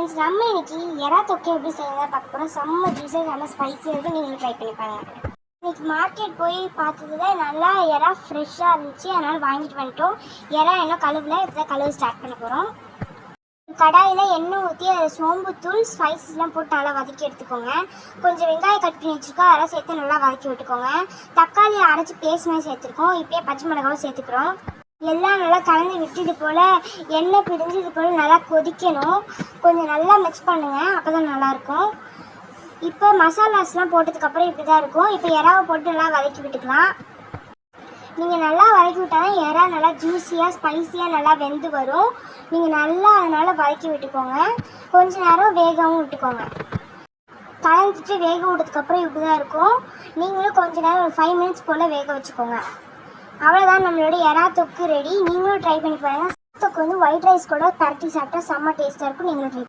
Friends, நம்ம இன்னைக்கு எறா தொக்கு எப்படி செய்யறதா பார்க்க போகிறோம். செம்ம ஜூஸாக செம்ம ஸ்பைஸியாக இருக்குது. நீங்களும் ட்ரை பண்ணி பாருங்க. இன்னைக்கு மார்க்கெட் போய் பார்த்ததுல நல்லா எறா ஃப்ரெஷ்ஷாக இருந்துச்சு, அதனால் வாங்கிட்டு வந்துட்டோம். எறா இன்னும் கழுவில் இப்போ தான் கழுவு ஸ்டார்ட் பண்ண போகிறோம். கடாயில் எண்ணெய் ஊற்றி அதில் சோம்புத்தூள் ஸ்பைசஸ்லாம் போட்டு நல்லா வதக்கி எடுத்துக்கோங்க. கொஞ்சம் வெங்காயம் கட் பண்ணி வச்சுருக்கோம், அதெல்லாம் சேர்த்து நல்லா வதக்கி விட்டுக்கோங்க. தக்காளி அரைச்சி பேஸ்ட் மாதிரி சேர்த்துருக்கோம். இப்போயே பச்சை மிளகாவும் சேர்த்துக்கிறோம். எல்லாம் நல்லா கலந்து விட்டு இது போல் எண்ணெய் பிரிஞ்சு இது போல் நல்லா கொதிக்கணும். கொஞ்சம் நல்லா மிக்ஸ் பண்ணுங்கள், அப்போ தான் நல்லாயிருக்கும். இப்போ மசாலாஸ்லாம் போட்டதுக்கப்புறம் இப்படி தான் இருக்கும். இப்போ எறாவை போட்டு நல்லா வதக்கி விட்டுக்கலாம். நீங்கள் நல்லா வதக்கி விட்டால் தான் எறா நல்லா ஜூஸியாக ஸ்பைஸியாக நல்லா வெந்து வரும். நீங்கள் நல்லா அதனால் வதக்கி விட்டுக்கோங்க. கொஞ்சம் நேரம் வேகவும் விட்டுக்கோங்க. கலந்துட்டு வேக விட்டதுக்கப்புறம் இப்படி தான் இருக்கும். நீங்களும் கொஞ்சம் நேரம் ஒரு 5 மினிட்ஸ் போல் வேக வச்சுக்கோங்க. அவ்வளோதான், நம்மளோட எறா தொக்கு ரெடி. நீங்களும் ட்ரை பண்ணி பாருங்கள். தொக்கு ஒயிட் ரைஸ் கூட பரட்டி சாப்பிட்டா செம்ம டேஸ்ட்டாக இருக்கும். நீங்களும் ட்ரை